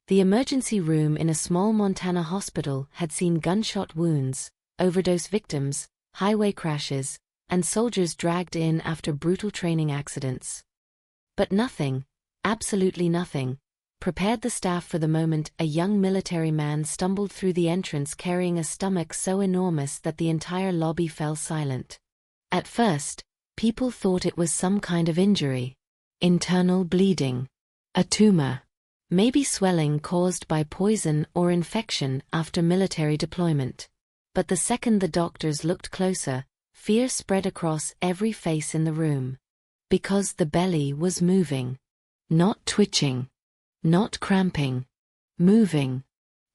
The emergency room in a small Montana hospital had seen gunshot wounds, overdose victims, highway crashes, and soldiers dragged in after brutal training accidents. But nothing, absolutely nothing, prepared the staff for the moment a young military man stumbled through the entrance carrying a stomach so enormous that the entire lobby fell silent. At first, people thought it was some kind of injury. Internal bleeding. A tumor. Maybe swelling caused by poison or infection after military deployment. But the second the doctors looked closer, fear spread across every face in the room. Because the belly was moving. Not twitching. Not cramping. Moving.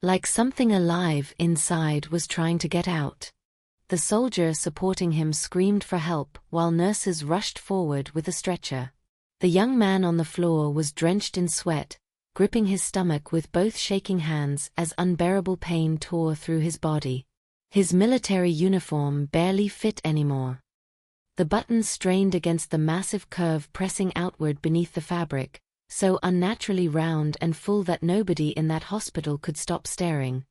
Like something alive inside was trying to get out. The soldier supporting him screamed for help while nurses rushed forward with a stretcher. The young man on the floor was drenched in sweat, gripping his stomach with both shaking hands as unbearable pain tore through his body. His military uniform barely fit anymore. The buttons strained against the massive curve pressing outward beneath the fabric, so unnaturally round and full that nobody in that hospital could stop staring.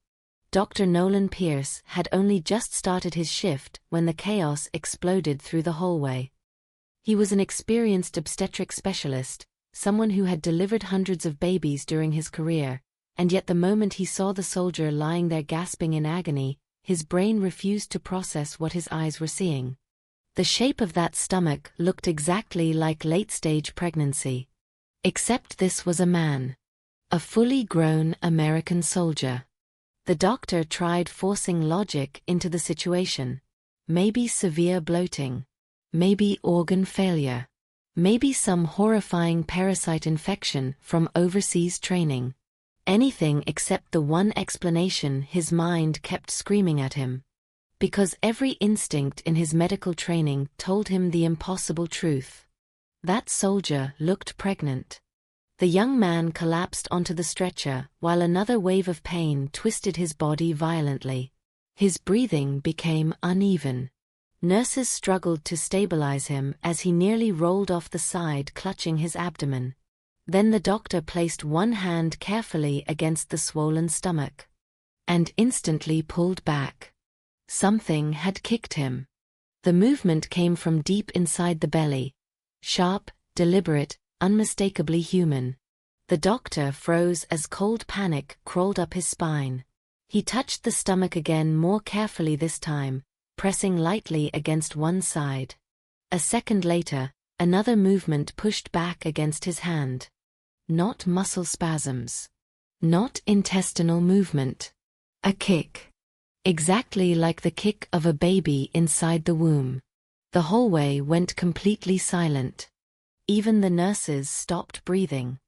Dr. Nolan Pierce had only just started his shift when the chaos exploded through the hallway. He was an experienced obstetric specialist, someone who had delivered hundreds of babies during his career, and yet the moment he saw the soldier lying there gasping in agony, his brain refused to process what his eyes were seeing. The shape of that stomach looked exactly like late-stage pregnancy. Except this was a man. A fully grown American soldier. The doctor tried forcing logic into the situation. Maybe severe bloating. Maybe organ failure. Maybe some horrifying parasite infection from overseas training. Anything except the one explanation his mind kept screaming at him. Because every instinct in his medical training told him the impossible truth. That soldier looked pregnant. The young man collapsed onto the stretcher while another wave of pain twisted his body violently. His breathing became uneven. Nurses struggled to stabilize him as he nearly rolled off the side clutching his abdomen. Then the doctor placed one hand carefully against the swollen stomach. And instantly pulled back. Something had kicked him. The movement came from deep inside the belly. Sharp, deliberate, unmistakably human. The doctor froze as cold panic crawled up his spine. He touched the stomach again more carefully this time, pressing lightly against one side. A second later, another movement pushed back against his hand. Not muscle spasms. Not intestinal movement. A kick. Exactly like the kick of a baby inside the womb. The hallway went completely silent. Even the nurses stopped breathing.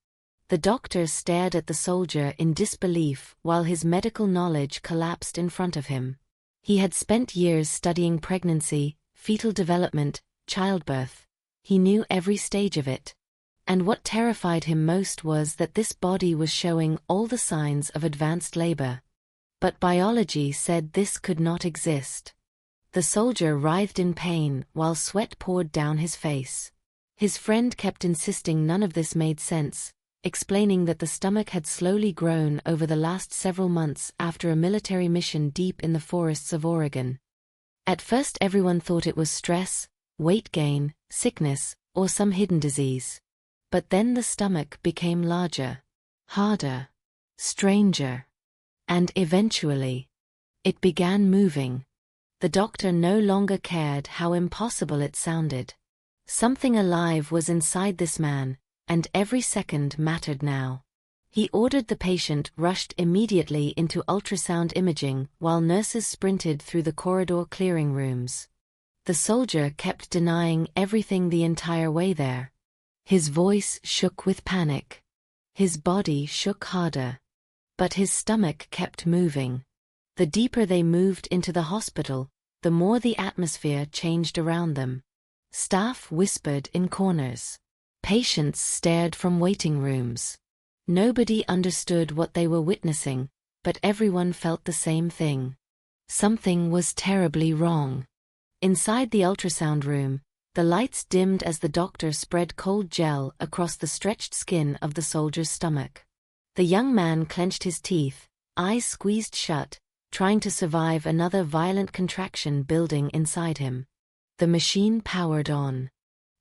The doctor stared at the soldier in disbelief while his medical knowledge collapsed in front of him. He had spent years studying pregnancy, fetal development, childbirth. He knew every stage of it. And what terrified him most was that this body was showing all the signs of advanced labor. But biology said this could not exist. The soldier writhed in pain while sweat poured down his face. His friend kept insisting none of this made sense, explaining that the stomach had slowly grown over the last several months after a military mission deep in the forests of Oregon. At first everyone thought it was stress, weight gain, sickness, or some hidden disease. But then the stomach became larger, harder, stranger. And eventually, it began moving. The doctor no longer cared how impossible it sounded. Something alive was inside this man, and every second mattered now. He ordered the patient rushed immediately into ultrasound imaging while nurses sprinted through the corridor clearing rooms. The soldier kept denying everything the entire way there. His voice shook with panic. His body shook harder. But his stomach kept moving. The deeper they moved into the hospital, the more the atmosphere changed around them. Staff whispered in corners. Patients stared from waiting rooms. Nobody understood what they were witnessing, but everyone felt the same thing. Something was terribly wrong. Inside the ultrasound room, the lights dimmed as the doctor spread cold gel across the stretched skin of the soldier's stomach. The young man clenched his teeth, eyes squeezed shut, trying to survive another violent contraction building inside him. The machine powered on.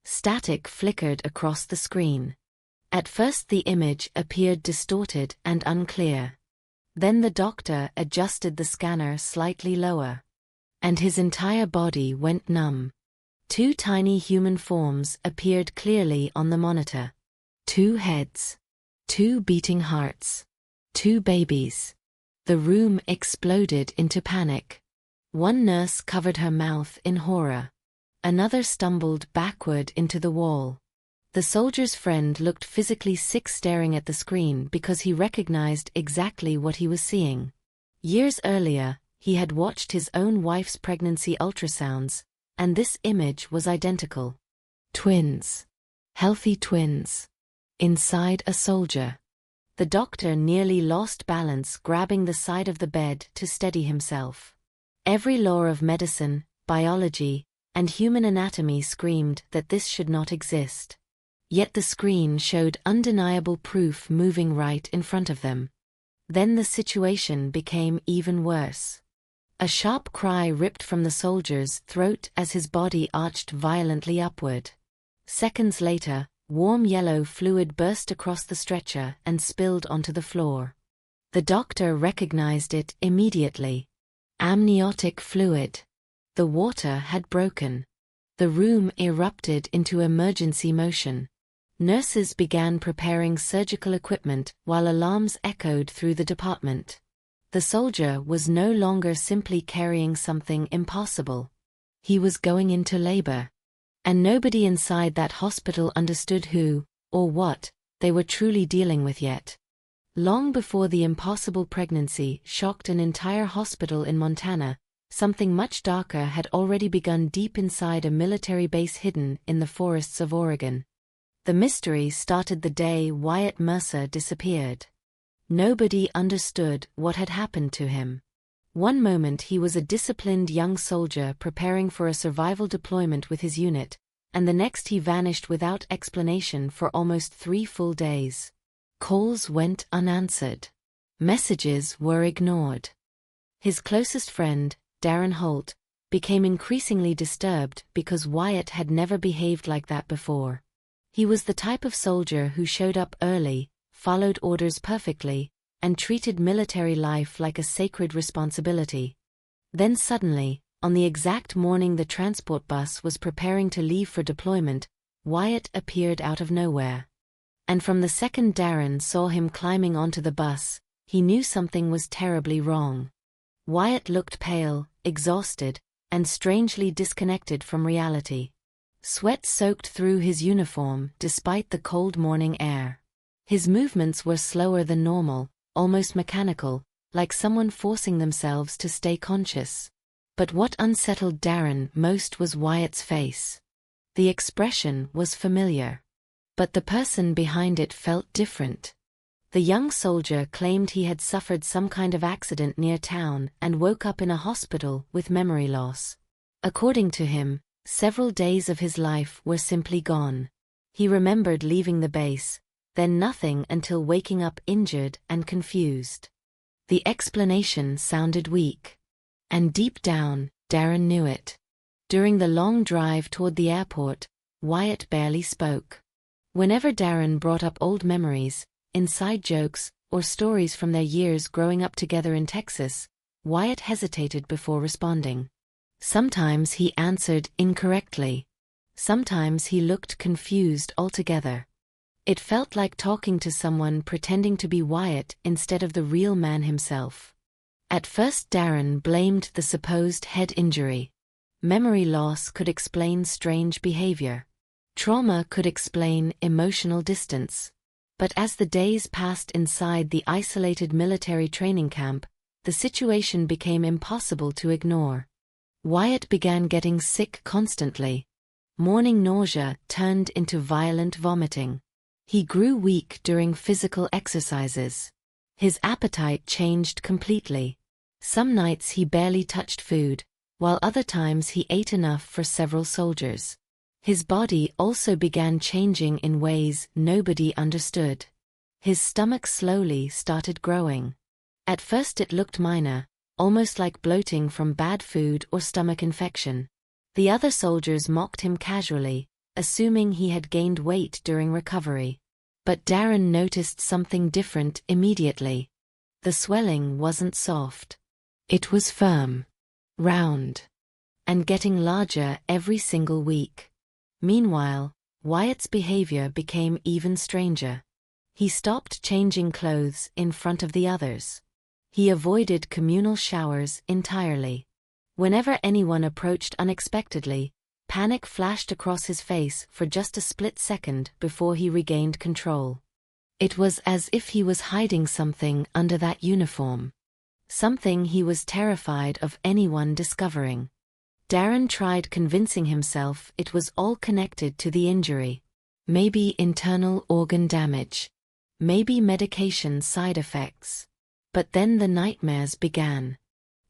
Static flickered across the screen. At first the image appeared distorted and unclear. Then the doctor adjusted the scanner slightly lower. And his entire body went numb. 2 tiny human forms appeared clearly on the monitor. 2 heads. 2 beating hearts. 2 babies. The room exploded into panic. One nurse covered her mouth in horror. Another stumbled backward into the wall. The soldier's friend looked physically sick, staring at the screen because he recognized exactly what he was seeing. Years earlier, he had watched his own wife's pregnancy ultrasounds, and this image was identical. Twins. Healthy twins. Inside a soldier. The doctor nearly lost balance, grabbing the side of the bed to steady himself. Every law of medicine, biology, and human anatomy screamed that this should not exist. Yet the screen showed undeniable proof moving right in front of them. Then the situation became even worse. A sharp cry ripped from the soldier's throat as his body arched violently upward. Seconds later, warm yellow fluid burst across the stretcher and spilled onto the floor. The doctor recognized it immediately. Amniotic fluid. The water had broken. The room erupted into emergency motion. Nurses began preparing surgical equipment while alarms echoed through the department. The soldier was no longer simply carrying something impossible. He was going into labor. And nobody inside that hospital understood who, or what, they were truly dealing with yet. Long before the impossible pregnancy shocked an entire hospital in Montana, something much darker had already begun deep inside a military base hidden in the forests of Oregon. The mystery started the day Wyatt Mercer disappeared. Nobody understood what had happened to him. One moment he was a disciplined young soldier preparing for a survival deployment with his unit, and the next he vanished without explanation for almost 3 full days. Calls went unanswered. Messages were ignored. His closest friend, Darren Holt, became increasingly disturbed because Wyatt had never behaved like that before. He was the type of soldier who showed up early, followed orders perfectly, and treated military life like a sacred responsibility. Then suddenly, on the exact morning the transport bus was preparing to leave for deployment, Wyatt appeared out of nowhere. And from the second Darren saw him climbing onto the bus, he knew something was terribly wrong. Wyatt looked pale, exhausted, and strangely disconnected from reality. Sweat soaked through his uniform despite the cold morning air. His movements were slower than normal, almost mechanical, like someone forcing themselves to stay conscious. But what unsettled Darren most was Wyatt's face. The expression was familiar. But the person behind it felt different. The young soldier claimed he had suffered some kind of accident near town and woke up in a hospital with memory loss. According to him, several days of his life were simply gone. He remembered leaving the base, then nothing until waking up injured and confused. The explanation sounded weak. And deep down, Darren knew it. During the long drive toward the airport, Wyatt barely spoke. Whenever Darren brought up old memories, inside jokes, or stories from their years growing up together in Texas, Wyatt hesitated before responding. Sometimes he answered incorrectly. Sometimes he looked confused altogether. It felt like talking to someone pretending to be Wyatt instead of the real man himself. At first Darren blamed the supposed head injury. Memory loss could explain strange behavior. Trauma could explain emotional distance. But as the days passed inside the isolated military training camp, the situation became impossible to ignore. Wyatt began getting sick constantly. Morning nausea turned into violent vomiting. He grew weak during physical exercises. His appetite changed completely. Some nights he barely touched food, while other times he ate enough for several soldiers. His body also began changing in ways nobody understood. His stomach slowly started growing. At first it looked minor, almost like bloating from bad food or stomach infection. The other soldiers mocked him casually, assuming he had gained weight during recovery. But Darren noticed something different immediately. The swelling wasn't soft. It was firm, round, and getting larger every single week. Meanwhile, Wyatt's behavior became even stranger. He stopped changing clothes in front of the others. He avoided communal showers entirely. Whenever anyone approached unexpectedly, panic flashed across his face for just a split second before he regained control. It was as if he was hiding something under that uniform. Something he was terrified of anyone discovering. Darren tried convincing himself it was all connected to the injury. Maybe internal organ damage. Maybe medication side effects. But then the nightmares began.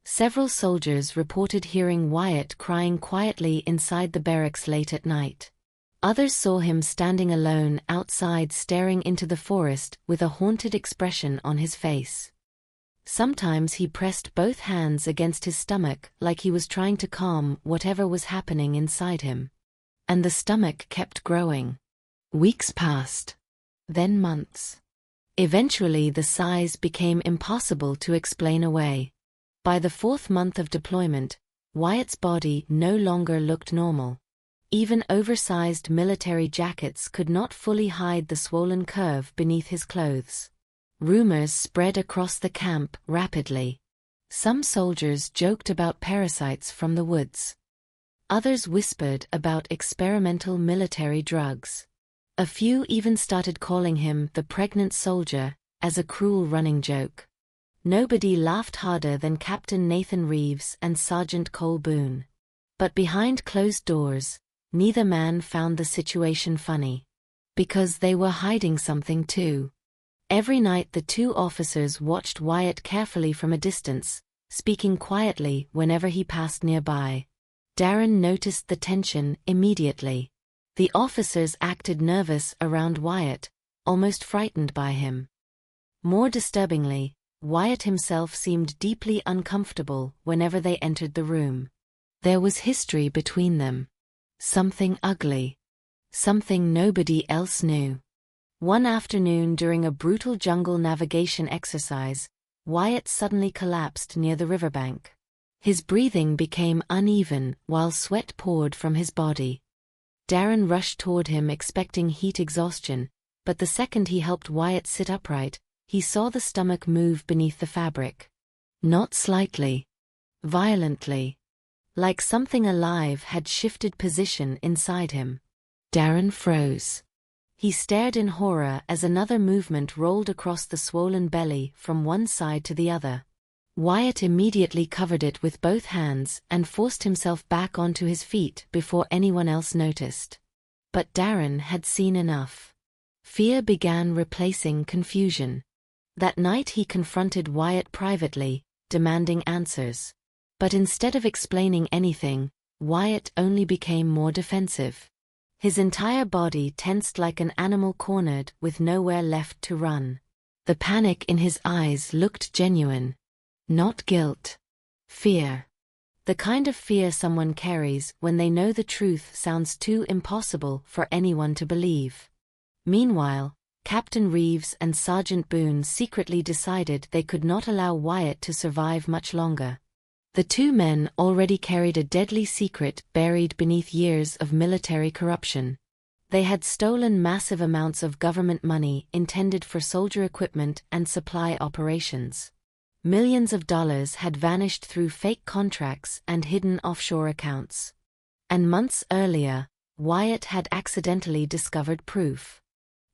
Several soldiers reported hearing Wyatt crying quietly inside the barracks late at night. Others saw him standing alone outside staring into the forest with a haunted expression on his face. Sometimes he pressed both hands against his stomach like he was trying to calm whatever was happening inside him. And the stomach kept growing. Weeks passed. Then months. Eventually the size became impossible to explain away. By the 4th month of deployment, Wyatt's body no longer looked normal. Even oversized military jackets could not fully hide the swollen curve beneath his clothes. Rumors spread across the camp rapidly. Some soldiers joked about parasites from the woods. Others whispered about experimental military drugs. A few even started calling him the pregnant soldier, as a cruel running joke. Nobody laughed harder than Captain Nathan Reeves and Sergeant Cole Boone. But behind closed doors, neither man found the situation funny. Because they were hiding something too. Every night the two officers watched Wyatt carefully from a distance, speaking quietly whenever he passed nearby. Darren noticed the tension immediately. The officers acted nervous around Wyatt, almost frightened by him. More disturbingly, Wyatt himself seemed deeply uncomfortable whenever they entered the room. There was history between them. Something ugly. Something nobody else knew. One afternoon during a brutal jungle navigation exercise, Wyatt suddenly collapsed near the riverbank. His breathing became uneven while sweat poured from his body. Darren rushed toward him expecting heat exhaustion, but the second he helped Wyatt sit upright, he saw the stomach move beneath the fabric. Not slightly. Violently. Like something alive had shifted position inside him. Darren froze. He stared in horror as another movement rolled across the swollen belly from one side to the other. Wyatt immediately covered it with both hands and forced himself back onto his feet before anyone else noticed. But Darren had seen enough. Fear began replacing confusion. That night he confronted Wyatt privately, demanding answers. But instead of explaining anything, Wyatt only became more defensive. His entire body tensed like an animal cornered with nowhere left to run. The panic in his eyes looked genuine. Not guilt. Fear. The kind of fear someone carries when they know the truth sounds too impossible for anyone to believe. Meanwhile, Captain Reeves and Sergeant Boone secretly decided they could not allow Wyatt to survive much longer. The two men already carried a deadly secret buried beneath years of military corruption. They had stolen massive amounts of government money intended for soldier equipment and supply operations. Millions of dollars had vanished through fake contracts and hidden offshore accounts. And months earlier, Wyatt had accidentally discovered proof.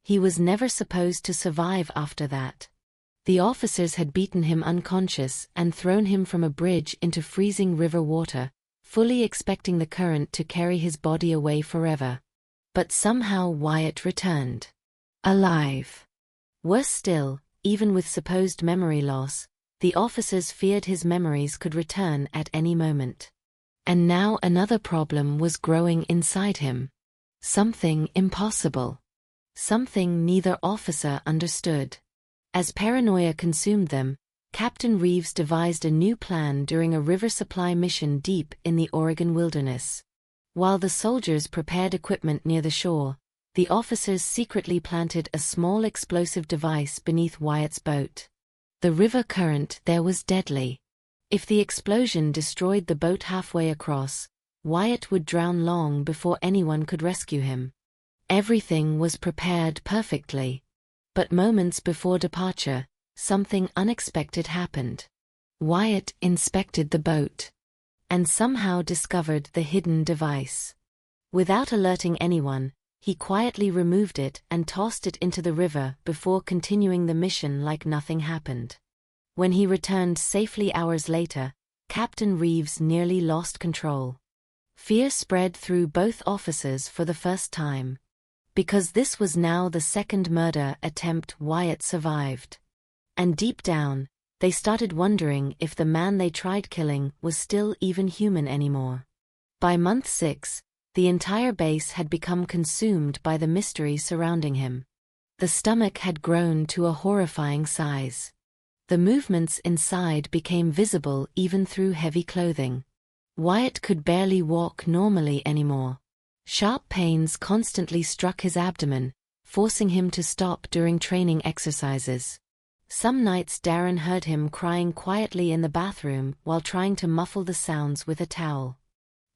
He was never supposed to survive after that. The officers had beaten him unconscious and thrown him from a bridge into freezing river water, fully expecting the current to carry his body away forever. But somehow Wyatt returned. Alive. Worse still, even with supposed memory loss, the officers feared his memories could return at any moment. And now another problem was growing inside him. Something impossible. something neither officer understood. As paranoia consumed them, Captain Reeves devised a new plan during a river supply mission deep in the Oregon wilderness. While the soldiers prepared equipment near the shore, the officers secretly planted a small explosive device beneath Wyatt's boat. The river current there was deadly. If the explosion destroyed the boat halfway across, Wyatt would drown long before anyone could rescue him. Everything was prepared perfectly. But moments before departure, something unexpected happened. Wyatt inspected the boat and somehow discovered the hidden device. Without alerting anyone, he quietly removed it and tossed it into the river before continuing the mission like nothing happened. When he returned safely hours later, Captain Reeves nearly lost control. Fear spread through both officers for the first time. Because this was now the second murder attempt Wyatt survived. And deep down, they started wondering if the man they tried killing was still even human anymore. By month 6, the entire base had become consumed by the mystery surrounding him. The stomach had grown to a horrifying size. The movements inside became visible even through heavy clothing. Wyatt could barely walk normally anymore. Sharp pains constantly struck his abdomen, forcing him to stop during training exercises. Some nights Darren heard him crying quietly in the bathroom while trying to muffle the sounds with a towel.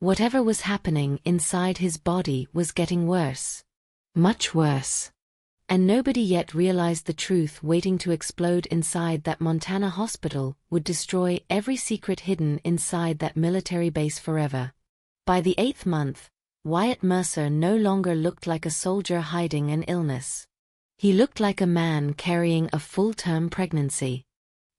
Whatever was happening inside his body was getting worse. Much worse. And nobody yet realized the truth waiting to explode inside that Montana hospital would destroy every secret hidden inside that military base forever. By the 8th month, Wyatt Mercer no longer looked like a soldier hiding an illness. He looked like a man carrying a full-term pregnancy.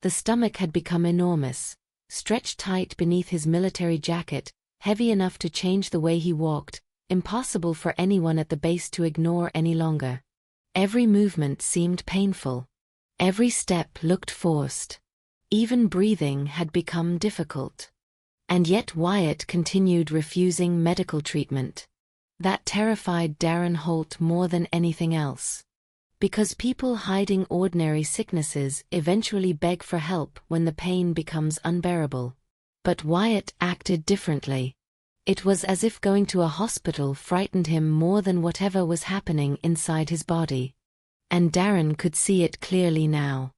The stomach had become enormous, stretched tight beneath his military jacket, heavy enough to change the way he walked, impossible for anyone at the base to ignore any longer. Every movement seemed painful. Every step looked forced. Even breathing had become difficult. And yet Wyatt continued refusing medical treatment. That terrified Darren Holt more than anything else. Because people hiding ordinary sicknesses eventually beg for help when the pain becomes unbearable. But Wyatt acted differently. It was as if going to a hospital frightened him more than whatever was happening inside his body. And Darren could see it clearly now.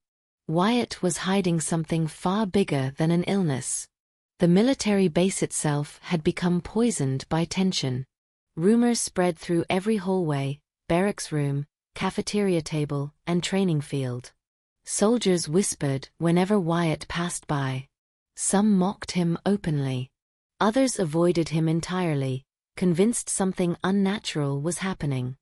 Wyatt was hiding something far bigger than an illness. The military base itself had become poisoned by tension. Rumors spread through every hallway, barracks room, cafeteria table, and training field. Soldiers whispered whenever Wyatt passed by. Some mocked him openly. Others avoided him entirely, convinced something unnatural was happening.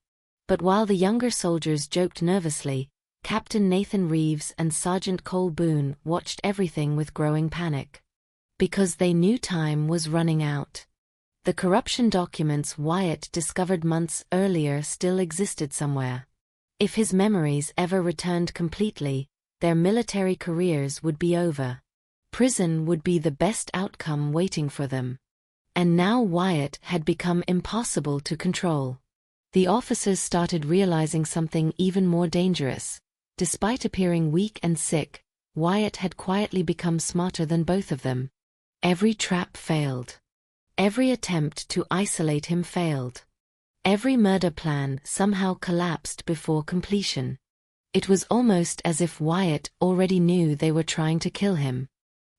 But while the younger soldiers joked nervously, Captain Nathan Reeves and Sergeant Cole Boone watched everything with growing panic. Because they knew time was running out. The corruption documents Wyatt discovered months earlier still existed somewhere. If his memories ever returned completely, their military careers would be over. Prison would be the best outcome waiting for them. And now Wyatt had become impossible to control. The officers started realizing something even more dangerous. Despite appearing weak and sick, Wyatt had quietly become smarter than both of them. Every trap failed. Every attempt to isolate him failed. Every murder plan somehow collapsed before completion. It was almost as if Wyatt already knew they were trying to kill him.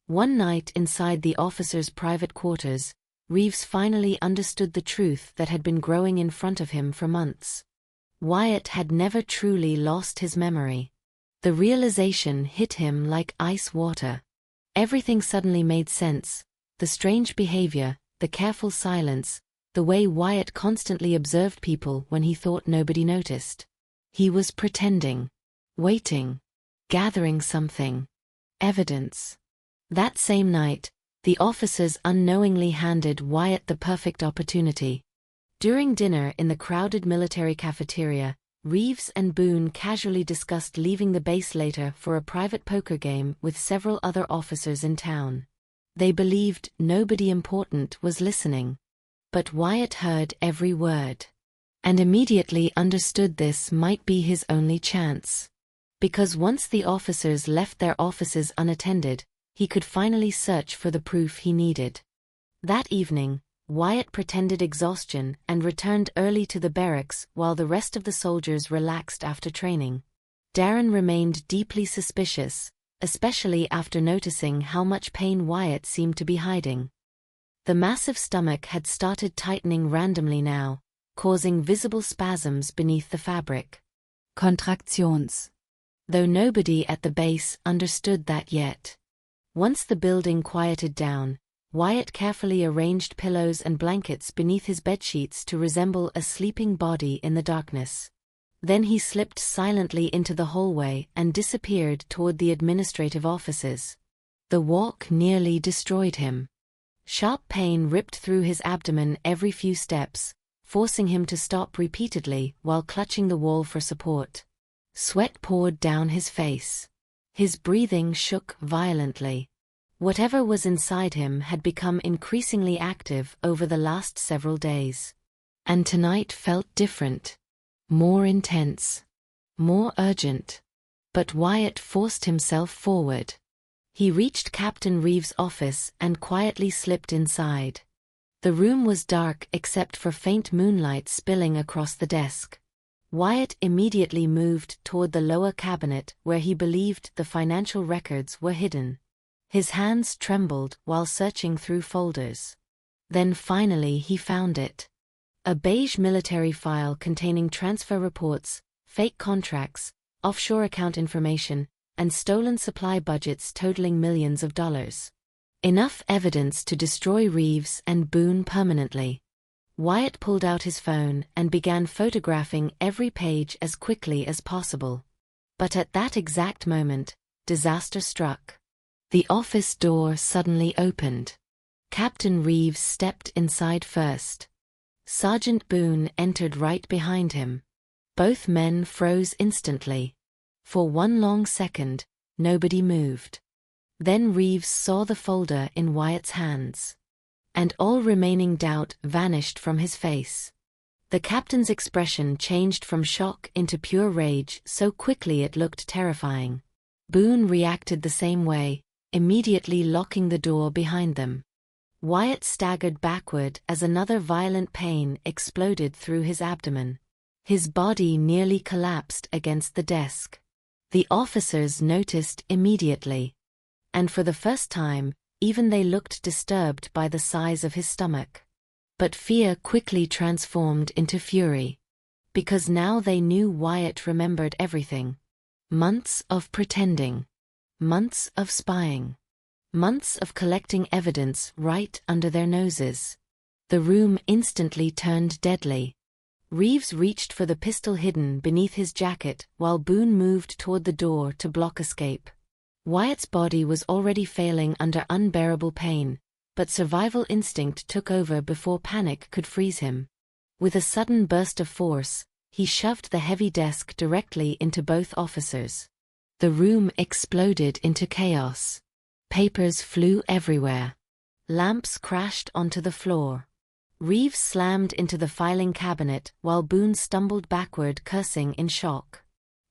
One night inside the officers' private quarters, Reeves finally understood the truth that had been growing in front of him for months. Wyatt had never truly lost his memory. The realization hit him like ice water. Everything suddenly made sense. The strange behavior, the careful silence, the way Wyatt constantly observed people when he thought nobody noticed. He was pretending, waiting, gathering something. Evidence. That same night, the officers unknowingly handed Wyatt the perfect opportunity. During dinner in the crowded military cafeteria, Reeves and Boone casually discussed leaving the base later for a private poker game with several other officers in town. They believed nobody important was listening. But Wyatt heard every word. and immediately understood this might be his only chance. Because once the officers left their offices unattended, he could finally search for the proof he needed. That evening, Wyatt pretended exhaustion and returned early to the barracks while the rest of the soldiers relaxed after training. Darren remained deeply suspicious, especially after noticing how much pain Wyatt seemed to be hiding. The massive stomach had started tightening randomly now, causing visible spasms beneath the fabric. Kontraktions. Though nobody at the base understood that yet. Once the building quieted down, Wyatt carefully arranged pillows and blankets beneath his bedsheets to resemble a sleeping body in the darkness. Then he slipped silently into the hallway and disappeared toward the administrative offices. The walk nearly destroyed him. Sharp pain ripped through his abdomen every few steps, forcing him to stop repeatedly while clutching the wall for support. Sweat poured down his face. His breathing shook violently. Whatever was inside him had become increasingly active over the last several days. And tonight felt different. More intense. More urgent. But Wyatt forced himself forward. He reached Captain Reeves' office and quietly slipped inside. The room was dark except for faint moonlight spilling across the desk. Wyatt immediately moved toward the lower cabinet where he believed the financial records were hidden. His hands trembled while searching through folders. Then finally he found it. A beige military file containing transfer reports, fake contracts, offshore account information, and stolen supply budgets totaling millions of dollars. Enough evidence to destroy Reeves and Boone permanently. Wyatt pulled out his phone and began photographing every page as quickly as possible. But at that exact moment, disaster struck. The office door suddenly opened. Captain Reeves stepped inside first. Sergeant Boone entered right behind him. Both men froze instantly. For one long second, nobody moved. Then Reeves saw the folder in Wyatt's hands. And all remaining doubt vanished from his face. The captain's expression changed from shock into pure rage so quickly it looked terrifying. Boone reacted the same way, immediately locking the door behind them. Wyatt staggered backward as another violent pain exploded through his abdomen. His body nearly collapsed against the desk. The officers noticed immediately. And for the first time, even they looked disturbed by the size of his stomach. But fear quickly transformed into fury. Because now they knew Wyatt remembered everything. Months of pretending. Months of spying. Months of collecting evidence right under their noses. The room instantly turned deadly. Reeves reached for the pistol hidden beneath his jacket while Boone moved toward the door to block escape. Wyatt's body was already failing under unbearable pain, but survival instinct took over before panic could freeze him. With a sudden burst of force, he shoved the heavy desk directly into both officers. The room exploded into chaos. Papers flew everywhere. Lamps crashed onto the floor. Reeves slammed into the filing cabinet while Boone stumbled backward cursing in shock.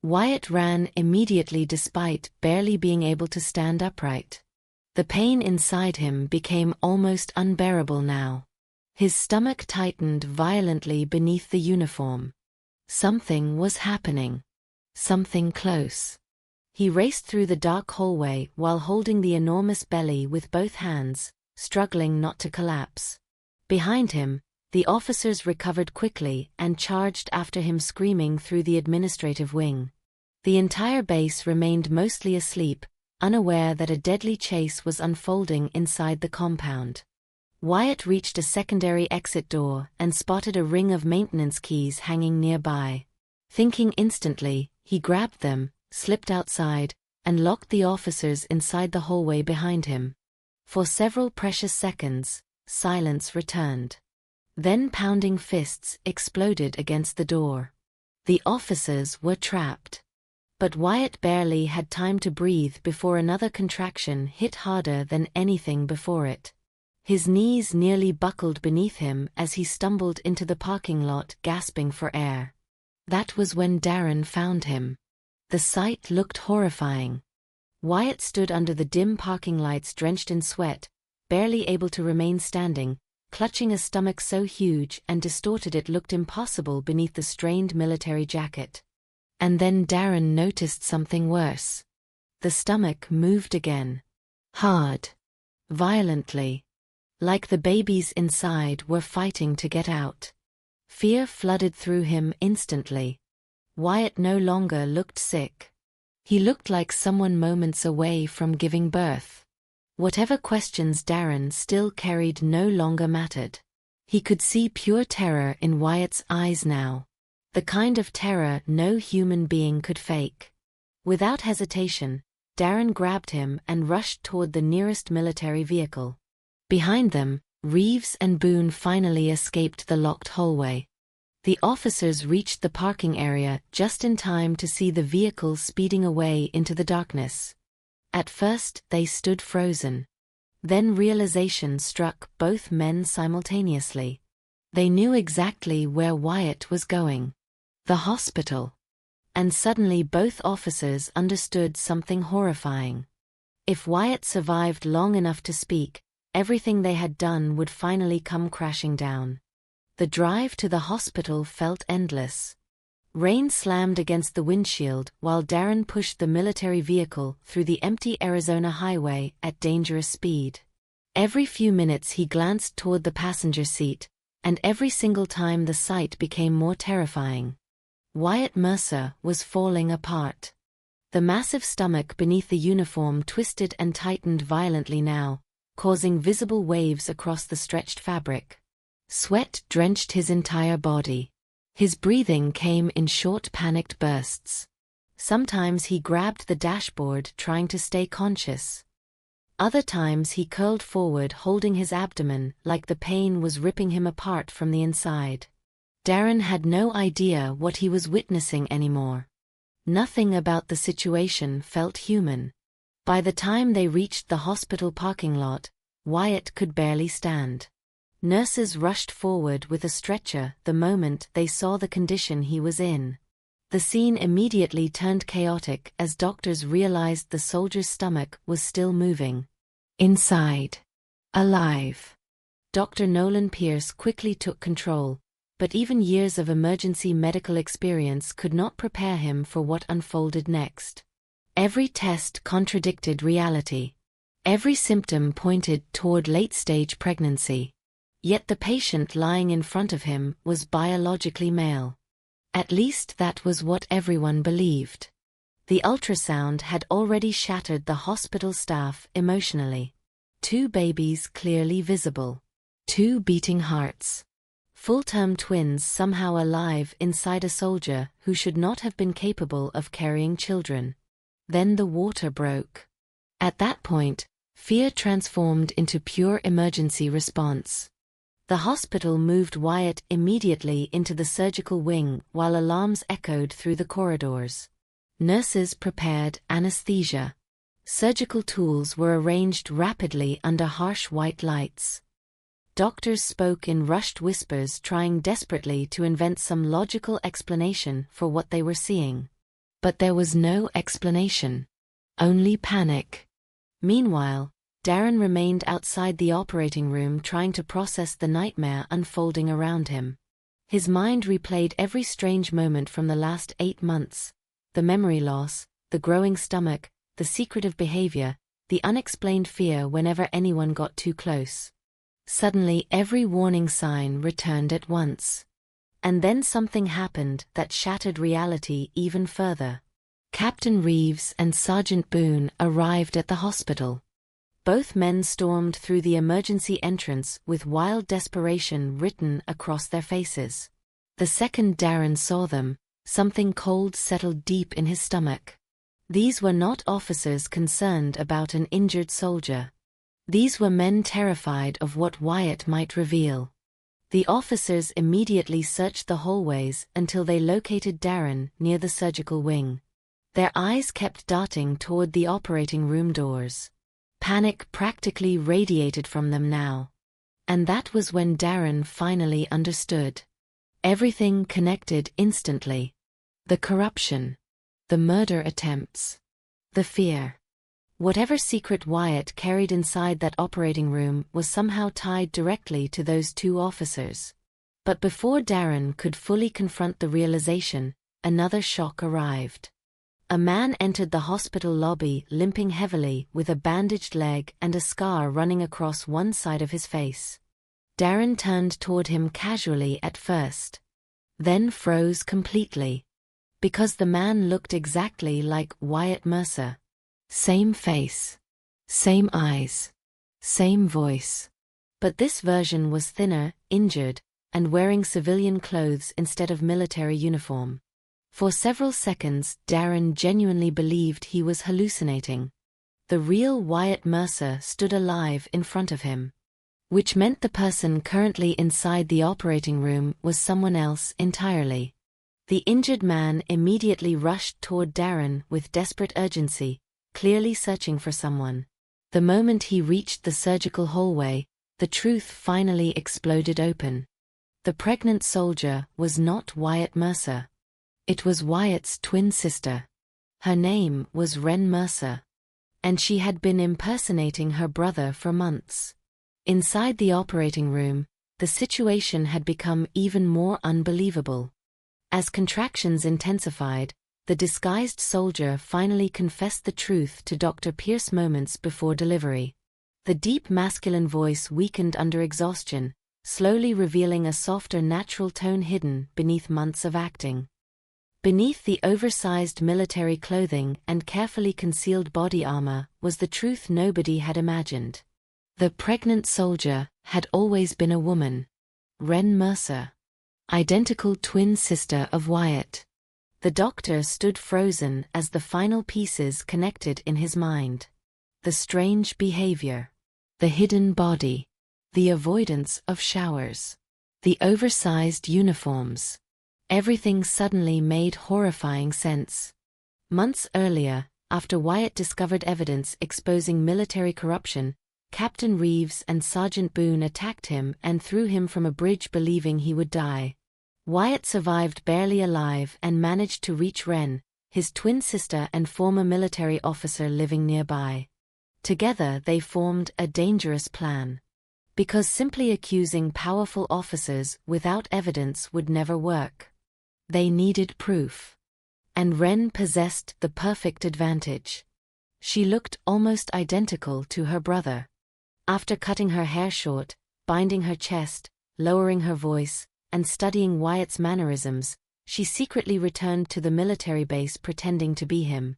Wyatt ran immediately despite barely being able to stand upright. The pain inside him became almost unbearable now. His stomach tightened violently beneath the uniform. Something was happening. Something close. He raced through the dark hallway while holding the enormous belly with both hands, struggling not to collapse. Behind him, the officers recovered quickly and charged after him screaming through the administrative wing. The entire base remained mostly asleep, unaware that a deadly chase was unfolding inside the compound. Wyatt reached a secondary exit door and spotted a ring of maintenance keys hanging nearby. Thinking instantly, he grabbed them, slipped outside, and locked the officers inside the hallway behind him. For several precious seconds, silence returned. Then pounding fists exploded against the door. The officers were trapped. But Wyatt barely had time to breathe before another contraction hit harder than anything before it. His knees nearly buckled beneath him as he stumbled into the parking lot, gasping for air. That was when Darren found him. The sight looked horrifying. Wyatt stood under the dim parking lights, drenched in sweat, barely able to remain standing, clutching a stomach so huge and distorted it looked impossible beneath the strained military jacket. And then Darren noticed something worse. The stomach moved again. Hard. Violently. Like the babies inside were fighting to get out. Fear flooded through him instantly. Wyatt no longer looked sick. He looked like someone moments away from giving birth. Whatever questions Darren still carried no longer mattered. He could see pure terror in Wyatt's eyes now. The kind of terror no human being could fake. Without hesitation, Darren grabbed him and rushed toward the nearest military vehicle. Behind them, Reeves and Boone finally escaped the locked hallway. The officers reached the parking area just in time to see the vehicle speeding away into the darkness. At first, they stood frozen. Then realization struck both men simultaneously. They knew exactly where Wyatt was going. The hospital. And suddenly both officers understood something horrifying. If Wyatt survived long enough to speak, everything they had done would finally come crashing down. The drive to the hospital felt endless. Rain slammed against the windshield while Darren pushed the military vehicle through the empty Arizona highway at dangerous speed. Every few minutes he glanced toward the passenger seat, and every single time the sight became more terrifying. Wyatt Mercer was falling apart. The massive stomach beneath the uniform twisted and tightened violently now, causing visible waves across the stretched fabric. Sweat drenched his entire body. His breathing came in short, panicked bursts. Sometimes he grabbed the dashboard trying to stay conscious. Other times he curled forward holding his abdomen like the pain was ripping him apart from the inside. Darren had no idea what he was witnessing anymore. Nothing about the situation felt human. By the time they reached the hospital parking lot, Wyatt could barely stand. Nurses rushed forward with a stretcher the moment they saw the condition he was in. The scene immediately turned chaotic as doctors realized the soldier's stomach was still moving. Inside. Alive. Dr. Nolan Pierce quickly took control, but even years of emergency medical experience could not prepare him for what unfolded next. Every test contradicted reality. Every symptom pointed toward late-stage pregnancy. Yet the patient lying in front of him was biologically male. At least that was what everyone believed. The ultrasound had already shattered the hospital staff emotionally. 2 babies clearly visible. 2 beating hearts. Full-term twins somehow alive inside a soldier who should not have been capable of carrying children. Then the water broke. At that point, fear transformed into pure emergency response. The hospital moved Wyatt immediately into the surgical wing while alarms echoed through the corridors. Nurses prepared anesthesia. Surgical tools were arranged rapidly under harsh white lights. Doctors spoke in rushed whispers, trying desperately to invent some logical explanation for what they were seeing. But there was no explanation. Only panic. Meanwhile, Darren remained outside the operating room trying to process the nightmare unfolding around him. His mind replayed every strange moment from the last 8 months. The memory loss, the growing stomach, the secretive behavior, the unexplained fear whenever anyone got too close. Suddenly every warning sign returned at once. And then something happened that shattered reality even further. Captain Reeves and Sergeant Boone arrived at the hospital. Both men stormed through the emergency entrance with wild desperation written across their faces. The second Darren saw them, something cold settled deep in his stomach. These were not officers concerned about an injured soldier. These were men terrified of what Wyatt might reveal. The officers immediately searched the hallways until they located Darren near the surgical wing. Their eyes kept darting toward the operating room doors. Panic practically radiated from them now. And that was when Darren finally understood. Everything connected instantly. The corruption. The murder attempts. The fear. Whatever secret Wyatt carried inside that operating room was somehow tied directly to those two officers. But before Darren could fully confront the realization, another shock arrived. A man entered the hospital lobby limping heavily with a bandaged leg and a scar running across one side of his face. Darren turned toward him casually at first, then froze completely. Because the man looked exactly like Wyatt Mercer. Same face, same eyes, same voice. But this version was thinner, injured, and wearing civilian clothes instead of military uniform. For several seconds, Darren genuinely believed he was hallucinating. The real Wyatt Mercer stood alive in front of him. Which meant the person currently inside the operating room was someone else entirely. The injured man immediately rushed toward Darren with desperate urgency, clearly searching for someone. The moment he reached the surgical hallway, the truth finally exploded open. The pregnant soldier was not Wyatt Mercer. It was Wyatt's twin sister. Her name was Wren Mercer. And she had been impersonating her brother for months. Inside the operating room, the situation had become even more unbelievable. As contractions intensified, the disguised soldier finally confessed the truth to Dr. Pierce moments before delivery. The deep masculine voice weakened under exhaustion, slowly revealing a softer natural tone hidden beneath months of acting. Beneath the oversized military clothing and carefully concealed body armor was the truth nobody had imagined. The pregnant soldier had always been a woman. Wren Mercer. Identical twin sister of Wyatt. The doctor stood frozen as the final pieces connected in his mind. The strange behavior. The hidden body. The avoidance of showers. The oversized uniforms. Everything suddenly made horrifying sense. Months earlier, after Wyatt discovered evidence exposing military corruption, Captain Reeves and Sergeant Boone attacked him and threw him from a bridge believing he would die. Wyatt survived barely alive and managed to reach Wren, his twin sister and former military officer living nearby. Together they formed a dangerous plan. Because simply accusing powerful officers without evidence would never work. They needed proof. And Wren possessed the perfect advantage. She looked almost identical to her brother. After cutting her hair short, binding her chest, lowering her voice, and studying Wyatt's mannerisms, she secretly returned to the military base pretending to be him.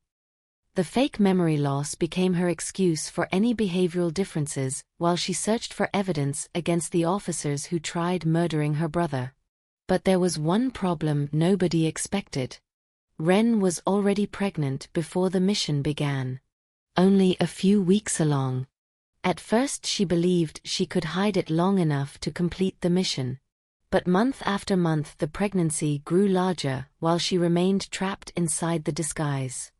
The fake memory loss became her excuse for any behavioral differences while she searched for evidence against the officers who tried murdering her brother. But there was one problem nobody expected. Wren was already pregnant before the mission began. Only a few weeks along. At first she believed she could hide it long enough to complete the mission. But month after month the pregnancy grew larger while she remained trapped inside the disguise.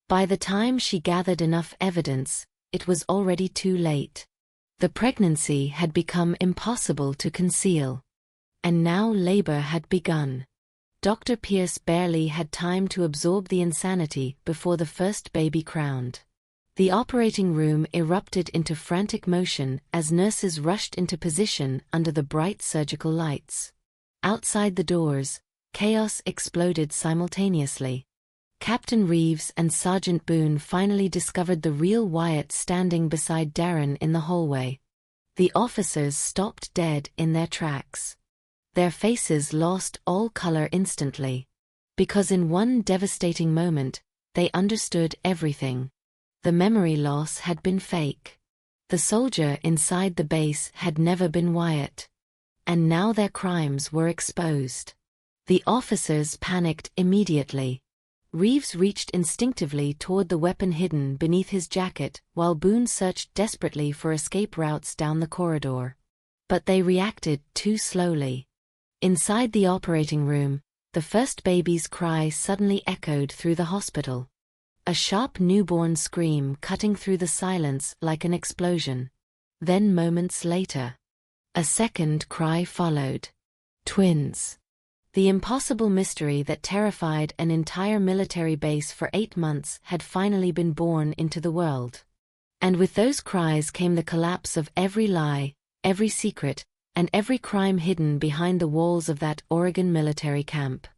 By the time she gathered enough evidence, it was already too late. The pregnancy had become impossible to conceal. And now labor had begun. Dr. Pierce barely had time to absorb the insanity before the first baby crowned. The operating room erupted into frantic motion as nurses rushed into position under the bright surgical lights. Outside the doors, chaos exploded simultaneously. Captain Reeves and Sergeant Boone finally discovered the real Wyatt standing beside Darren in the hallway. The officers stopped dead in their tracks. Their faces lost all color instantly. Because in one devastating moment, they understood everything. The memory loss had been fake. The soldier inside the base had never been Wyatt. And now their crimes were exposed. The officers panicked immediately. Reeves reached instinctively toward the weapon hidden beneath his jacket while Boone searched desperately for escape routes down the corridor. But they reacted too slowly. Inside the operating room, the first baby's cry suddenly echoed through the hospital. A sharp newborn scream cutting through the silence like an explosion. Then moments later, A second cry followed. Twins. The impossible mystery that terrified an entire military base for 8 months had finally been born into the world. And with those cries came the collapse of every lie, every secret, and every crime hidden behind the walls of that Oregon military camp.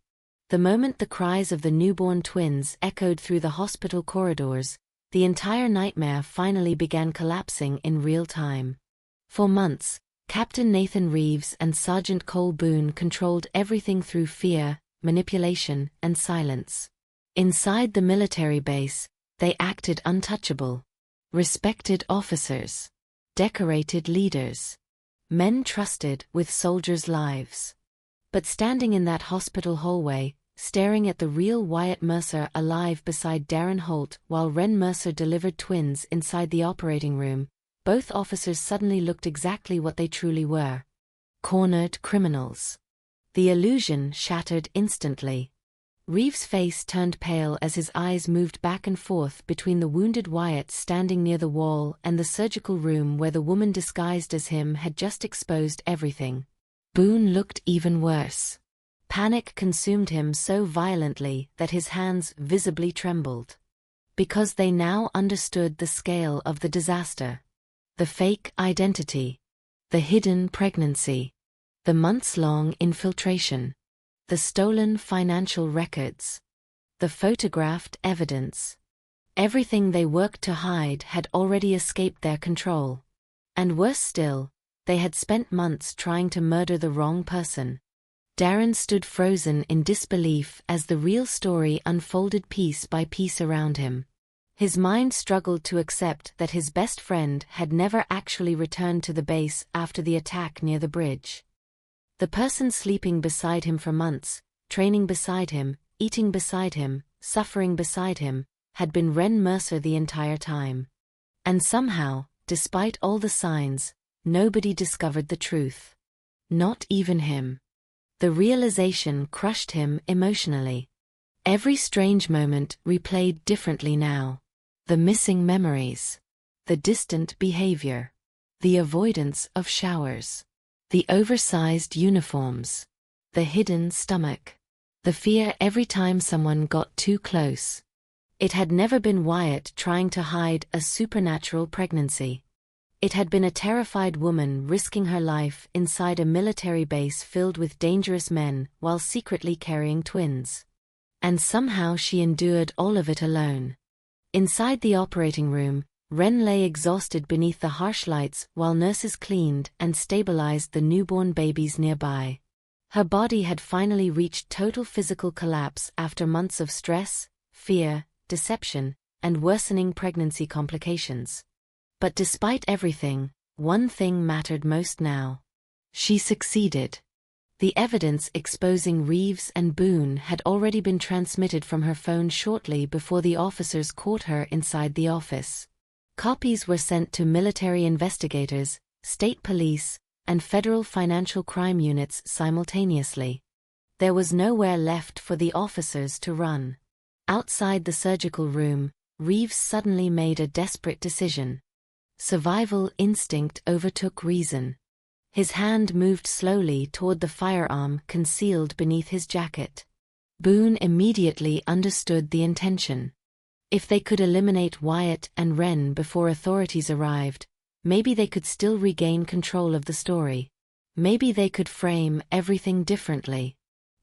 The moment the cries of the newborn twins echoed through the hospital corridors, the entire nightmare finally began collapsing in real time. For months, Captain Nathan Reeves and Sergeant Cole Boone controlled everything through fear, manipulation, and silence. Inside the military base, they acted untouchable. Respected officers. Decorated leaders. Men trusted with soldiers' lives. But standing in that hospital hallway, staring at the real Wyatt Mercer alive beside Darren Holt while Ren Mercer delivered twins inside the operating room, both officers suddenly looked exactly what they truly were. Cornered criminals. The illusion shattered instantly. Reeves' face turned pale as his eyes moved back and forth between the wounded Wyatt standing near the wall and the surgical room where the woman disguised as him had just exposed everything. Boone looked even worse. Panic consumed him so violently that his hands visibly trembled. Because they now understood the scale of the disaster. The fake identity. The hidden pregnancy. The months-long infiltration. The stolen financial records. The photographed evidence. Everything they worked to hide had already escaped their control. And worse still, they had spent months trying to murder the wrong person. Darren stood frozen in disbelief as the real story unfolded piece by piece around him. His mind struggled to accept that his best friend had never actually returned to the base after the attack near the bridge. The person sleeping beside him for months, training beside him, eating beside him, suffering beside him, had been Ren Mercer the entire time. And somehow, despite all the signs, nobody discovered the truth. Not even him. The realization crushed him emotionally. Every strange moment replayed differently now. The missing memories. The distant behavior. The avoidance of showers. The oversized uniforms. The hidden stomach. The fear every time someone got too close. It had never been Wyatt trying to hide a supernatural pregnancy. It had been a terrified woman risking her life inside a military base filled with dangerous men while secretly carrying twins. And somehow she endured all of it alone. Inside the operating room, Ren lay exhausted beneath the harsh lights while nurses cleaned and stabilized the newborn babies nearby. Her body had finally reached total physical collapse after months of stress, fear, deception, and worsening pregnancy complications. But despite everything, one thing mattered most now. She succeeded. The evidence exposing Reeves and Boone had already been transmitted from her phone shortly before the officers caught her inside the office. Copies were sent to military investigators, state police, and federal financial crime units simultaneously. There was nowhere left for the officers to run. Outside the surgical room, Reeves suddenly made a desperate decision. Survival instinct overtook reason. His hand moved slowly toward the firearm concealed beneath his jacket. Boone immediately understood the intention. If they could eliminate Wyatt and Ren before authorities arrived, maybe they could still regain control of the story. Maybe they could frame everything differently.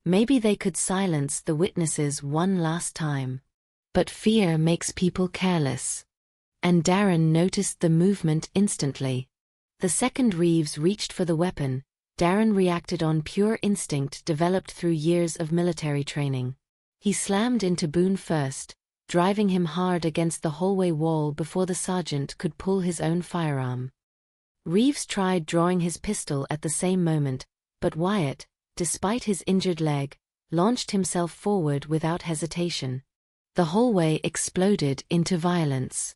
Maybe they could silence the witnesses one last time. But fear makes people careless. And Darren noticed the movement instantly. The second Reeves reached for the weapon, Darren reacted on pure instinct developed through years of military training. He slammed into Boone first, driving him hard against the hallway wall before the sergeant could pull his own firearm. Reeves tried drawing his pistol at the same moment, but Wyatt, despite his injured leg, launched himself forward without hesitation. The hallway exploded into violence.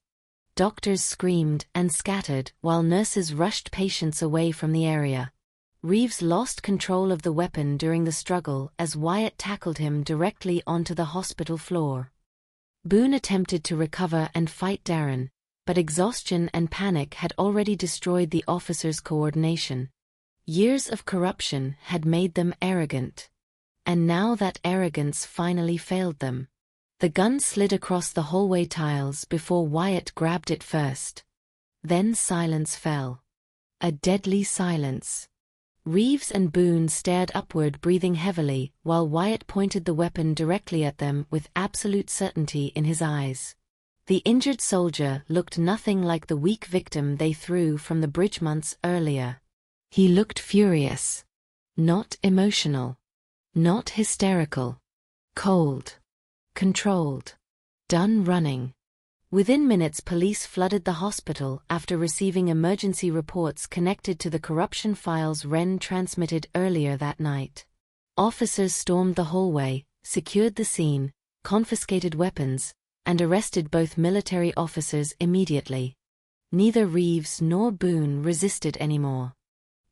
Doctors screamed and scattered while nurses rushed patients away from the area. Reeves lost control of the weapon during the struggle as Wyatt tackled him directly onto the hospital floor. Boone attempted to recover and fight Darren, but exhaustion and panic had already destroyed the officers' coordination. Years of corruption had made them arrogant. And now that arrogance finally failed them. The gun slid across the hallway tiles before Wyatt grabbed it first. Then silence fell. A deadly silence. Reeves and Boone stared upward, breathing heavily, while Wyatt pointed the weapon directly at them with absolute certainty in his eyes. The injured soldier looked nothing like the weak victim they threw from the bridge months earlier. He looked furious. Not emotional. Not hysterical. Cold. Controlled. Done running. Within minutes, police flooded the hospital after receiving emergency reports connected to the corruption files Wren transmitted earlier that night. Officers stormed the hallway, secured the scene, confiscated weapons, and arrested both military officers immediately. Neither Reeves nor Boone resisted anymore.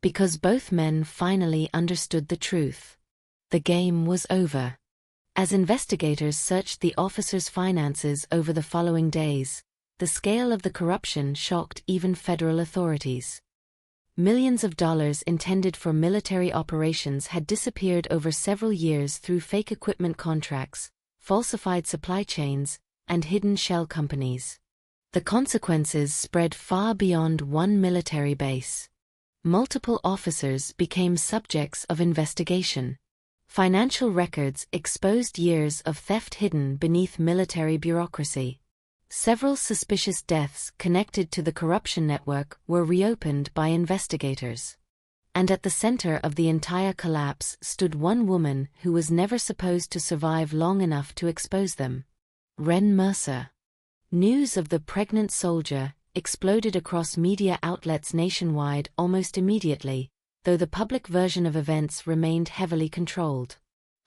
Because both men finally understood the truth. The game was over. As investigators searched the officers' finances over the following days, the scale of the corruption shocked even federal authorities. Millions of dollars intended for military operations had disappeared over several years through fake equipment contracts, falsified supply chains, and hidden shell companies. The consequences spread far beyond one military base. Multiple officers became subjects of investigation. Financial records exposed years of theft hidden beneath military bureaucracy. Several suspicious deaths connected to the corruption network were reopened by investigators. And at the center of the entire collapse stood one woman who was never supposed to survive long enough to expose them. Wren Mercer. News of the pregnant soldier exploded across media outlets nationwide almost immediately, though the public version of events remained heavily controlled.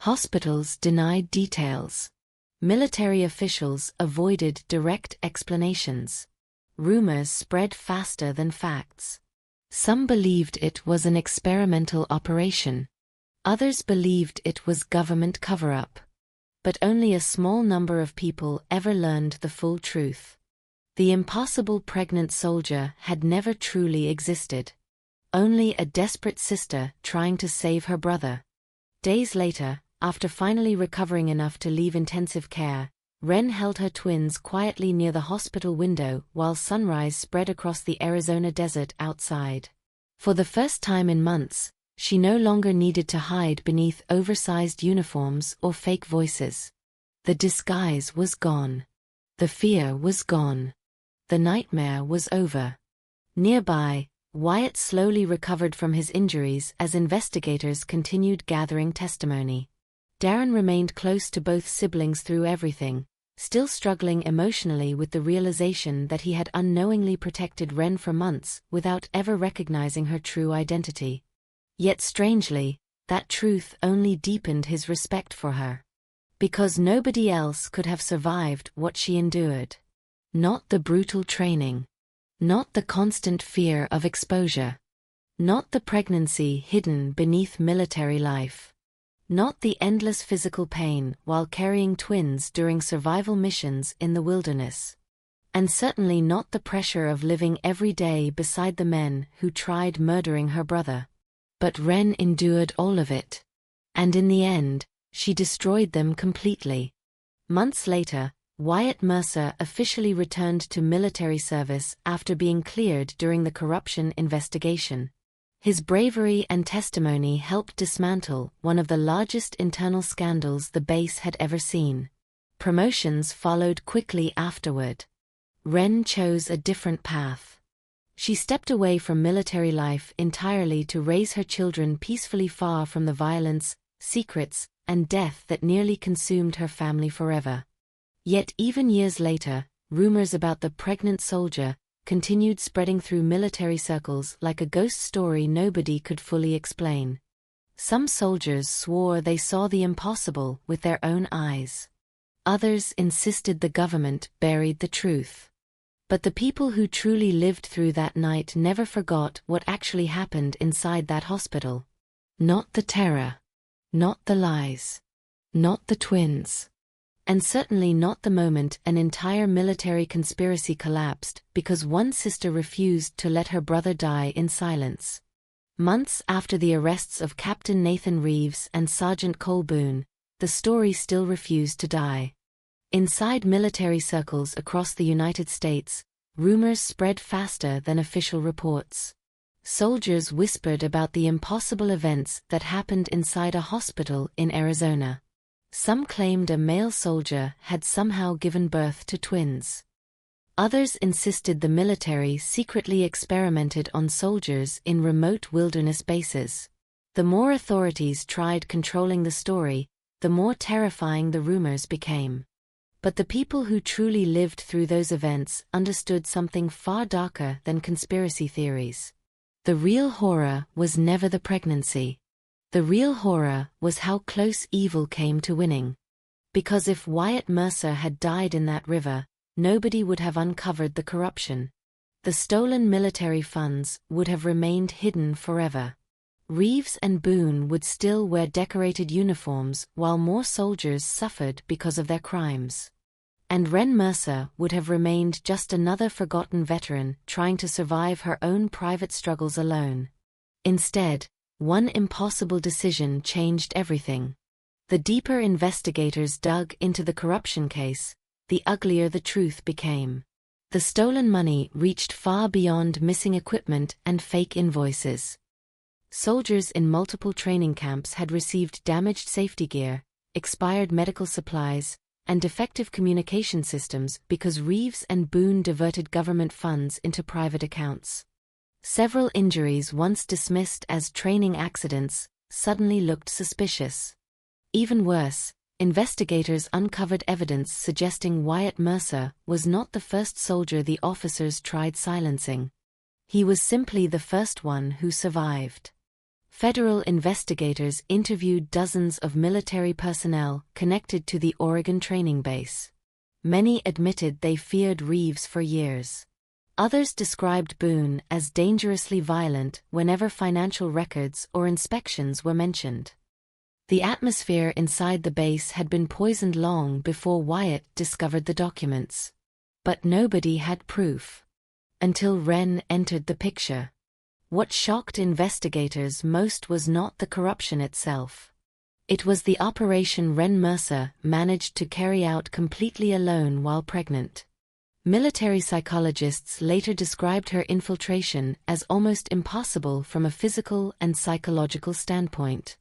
Hospitals denied details. Military officials avoided direct explanations. Rumors spread faster than facts. Some believed it was an experimental operation. Others believed it was government cover-up. But only a small number of people ever learned the full truth. The impossible pregnant soldier had never truly existed. Only a desperate sister trying to save her brother. Days later, after finally recovering enough to leave intensive care, Wren held her twins quietly near the hospital window while sunrise spread across the Arizona desert outside. For the first time in months, she no longer needed to hide beneath oversized uniforms or fake voices. The disguise was gone. The fear was gone. The nightmare was over. Nearby, Wyatt slowly recovered from his injuries as investigators continued gathering testimony. Darren remained close to both siblings through everything, still struggling emotionally with the realization that he had unknowingly protected Wren for months without ever recognizing her true identity. Yet strangely, that truth only deepened his respect for her. Because nobody else could have survived what she endured. Not the brutal training. Not the constant fear of exposure. Not the pregnancy hidden beneath military life. Not the endless physical pain while carrying twins during survival missions in the wilderness. And certainly not the pressure of living every day beside the men who tried murdering her brother. But Wren endured all of it. And in the end, she destroyed them completely. Months later, Wyatt Mercer officially returned to military service after being cleared during the corruption investigation. His bravery and testimony helped dismantle one of the largest internal scandals the base had ever seen. Promotions followed quickly afterward. Wren chose a different path. She stepped away from military life entirely to raise her children peacefully far from the violence, secrets, and death that nearly consumed her family forever. Yet even years later, rumors about the pregnant soldier continued spreading through military circles like a ghost story nobody could fully explain. Some soldiers swore they saw the impossible with their own eyes. Others insisted the government buried the truth. But the people who truly lived through that night never forgot what actually happened inside that hospital. Not the terror. Not the lies. Not the twins. And certainly not the moment an entire military conspiracy collapsed because one sister refused to let her brother die in silence. Months after the arrests of Captain Nathan Reeves and Sergeant Cole Boone, the story still refused to die. Inside military circles across the United States, rumors spread faster than official reports. Soldiers whispered about the impossible events that happened inside a hospital in Arizona. Some claimed a male soldier had somehow given birth to twins. Others insisted the military secretly experimented on soldiers in remote wilderness bases. The more authorities tried controlling the story, the more terrifying the rumors became. But the people who truly lived through those events understood something far darker than conspiracy theories. The real horror was never the pregnancy. The real horror was how close evil came to winning. Because if Wyatt Mercer had died in that river, nobody would have uncovered the corruption. The stolen military funds would have remained hidden forever. Reeves and Boone would still wear decorated uniforms while more soldiers suffered because of their crimes. And Wren Mercer would have remained just another forgotten veteran trying to survive her own private struggles alone. Instead, one impossible decision changed everything. The deeper investigators dug into the corruption case, the uglier the truth became. The stolen money reached far beyond missing equipment and fake invoices. Soldiers in multiple training camps had received damaged safety gear, expired medical supplies, and defective communication systems because Reeves and Boone diverted government funds into private accounts. Several injuries once dismissed as training accidents suddenly looked suspicious. Even worse, investigators uncovered evidence suggesting Wyatt Mercer was not the first soldier the officers tried silencing. He was simply the first one who survived. Federal investigators interviewed dozens of military personnel connected to the Oregon training base. Many admitted they feared Reeves for years. Others described Boone as dangerously violent whenever financial records or inspections were mentioned. The atmosphere inside the base had been poisoned long before Wyatt discovered the documents. But nobody had proof. Until Wren entered the picture. What shocked investigators most was not the corruption itself. It was the operation Wren Mercer managed to carry out completely alone while pregnant. Military psychologists later described her infiltration as almost impossible from a physical and psychological standpoint.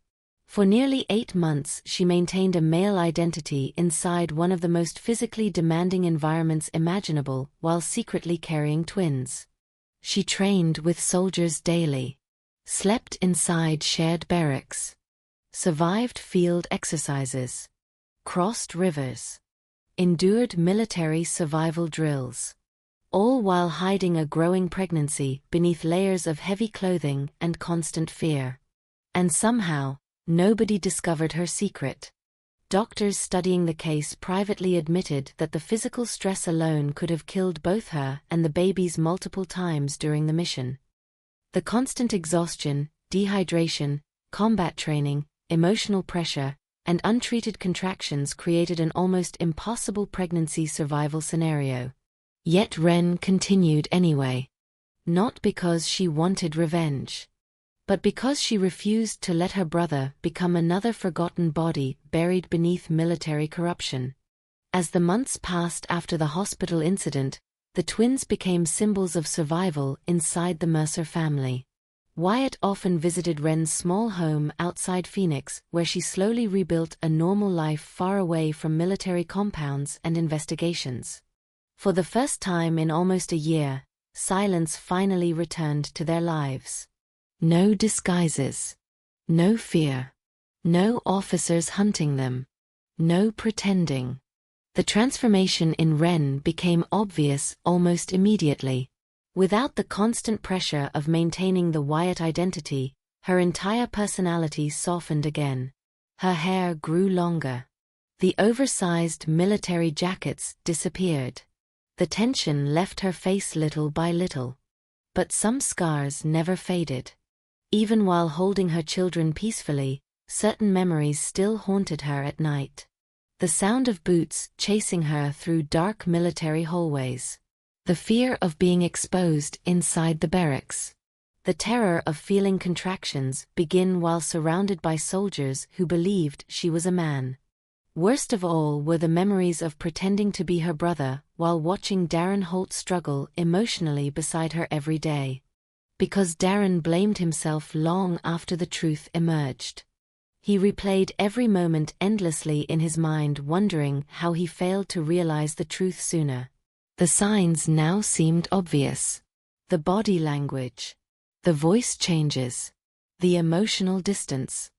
For nearly 8 months she maintained a male identity inside one of the most physically demanding environments imaginable while secretly carrying twins. She trained with soldiers daily, slept inside shared barracks, survived field exercises, crossed rivers, endured military survival drills, all while hiding a growing pregnancy beneath layers of heavy clothing and constant fear. And somehow, nobody discovered her secret. Doctors studying the case privately admitted that the physical stress alone could have killed both her and the babies multiple times during the mission. The constant exhaustion, dehydration, combat training, emotional pressure, and untreated contractions created an almost impossible pregnancy survival scenario. Yet Wren continued anyway. Not because she wanted revenge, but because she refused to let her brother become another forgotten body buried beneath military corruption. As the months passed after the hospital incident, the twins became symbols of survival inside the Mercer family. Wyatt often visited Wren's small home outside Phoenix, where she slowly rebuilt a normal life far away from military compounds and investigations. For the first time in almost a year, silence finally returned to their lives. No disguises. No fear. No officers hunting them. No pretending. The transformation in Wren became obvious almost immediately. Without the constant pressure of maintaining the Wyatt identity, her entire personality softened again. Her hair grew longer. The oversized military jackets disappeared. The tension left her face little by little. But some scars never faded. Even while holding her children peacefully, certain memories still haunted her at night. The sound of boots chasing her through dark military hallways. The fear of being exposed inside the barracks. The terror of feeling contractions begin while surrounded by soldiers who believed she was a man. Worst of all were the memories of pretending to be her brother while watching Darren Holt struggle emotionally beside her every day. Because Darren blamed himself long after the truth emerged. He replayed every moment endlessly in his mind, wondering how he failed to realize the truth sooner. The signs now seemed obvious. The body language. The voice changes. The emotional distance.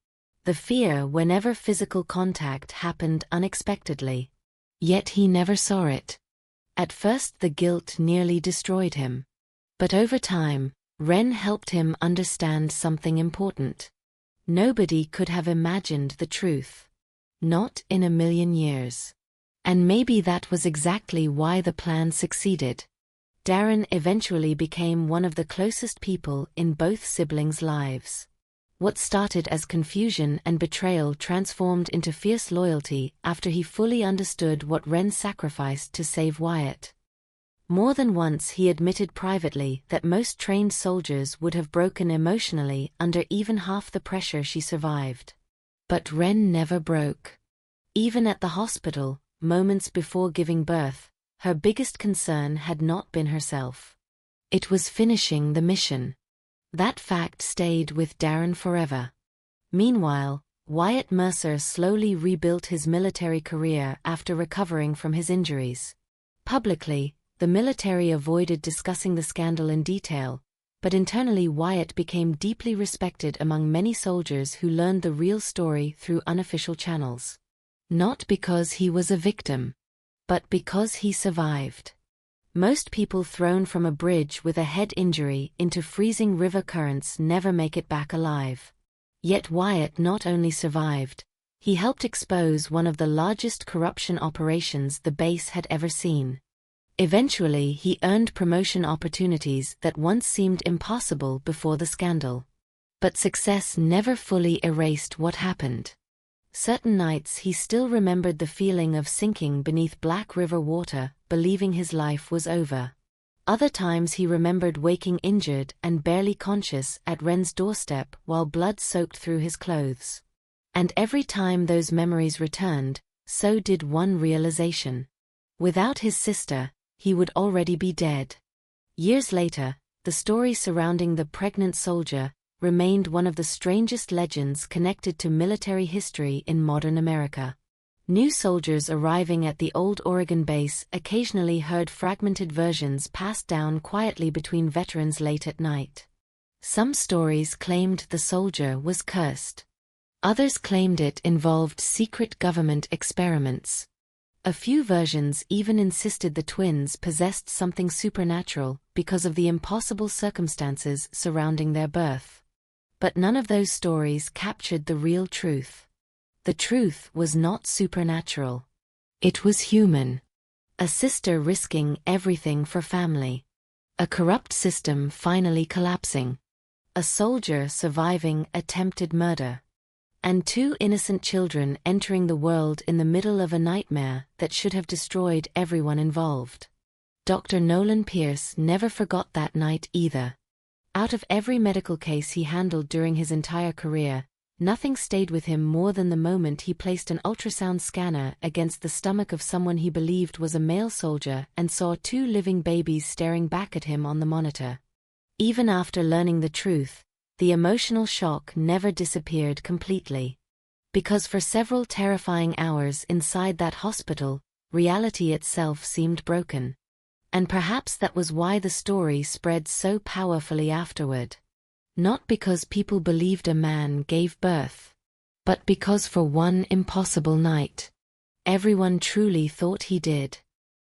The fear whenever physical contact happened unexpectedly. Yet he never saw it. At first the guilt nearly destroyed him. But over time, Ren helped him understand something important. Nobody could have imagined the truth. Not in a million years. And maybe that was exactly why the plan succeeded. Darren eventually became one of the closest people in both siblings' lives. What started as confusion and betrayal transformed into fierce loyalty after he fully understood what Ren sacrificed to save Wyatt. More than once he admitted privately that most trained soldiers would have broken emotionally under even half the pressure she survived. But Ren never broke. Even at the hospital, moments before giving birth, her biggest concern had not been herself. It was finishing the mission. That fact stayed with Darren forever. Meanwhile, Wyatt Mercer slowly rebuilt his military career after recovering from his injuries. Publicly, the military avoided discussing the scandal in detail, but internally Wyatt became deeply respected among many soldiers who learned the real story through unofficial channels. Not because he was a victim, but because he survived. Most people thrown from a bridge with a head injury into freezing river currents never make it back alive. Yet Wyatt not only survived, he helped expose one of the largest corruption operations the base had ever seen. Eventually he earned promotion opportunities that once seemed impossible before the scandal. But success never fully erased what happened. Certain nights he still remembered the feeling of sinking beneath Black River water, believing his life was over. Other times he remembered waking injured and barely conscious at Ren's doorstep while blood soaked through his clothes. And every time those memories returned, so did one realization. Without his sister, he would already be dead. Years later, the story surrounding the pregnant soldier remained one of the strangest legends connected to military history in modern America. New soldiers arriving at the old Oregon base occasionally heard fragmented versions passed down quietly between veterans late at night. Some stories claimed the soldier was cursed. Others claimed it involved secret government experiments. A few versions even insisted the twins possessed something supernatural because of the impossible circumstances surrounding their birth. But none of those stories captured the real truth. The truth was not supernatural. It was human. A sister risking everything for family. A corrupt system finally collapsing. A soldier surviving attempted murder. And two innocent children entering the world in the middle of a nightmare that should have destroyed everyone involved. Dr. Nolan Pierce never forgot that night either. Out of every medical case he handled during his entire career, nothing stayed with him more than the moment he placed an ultrasound scanner against the stomach of someone he believed was a male soldier and saw two living babies staring back at him on the monitor. Even after learning the truth, the emotional shock never disappeared completely. Because for several terrifying hours inside that hospital, reality itself seemed broken. And perhaps that was why the story spread so powerfully afterward. Not because people believed a man gave birth, but because for one impossible night, everyone truly thought he did.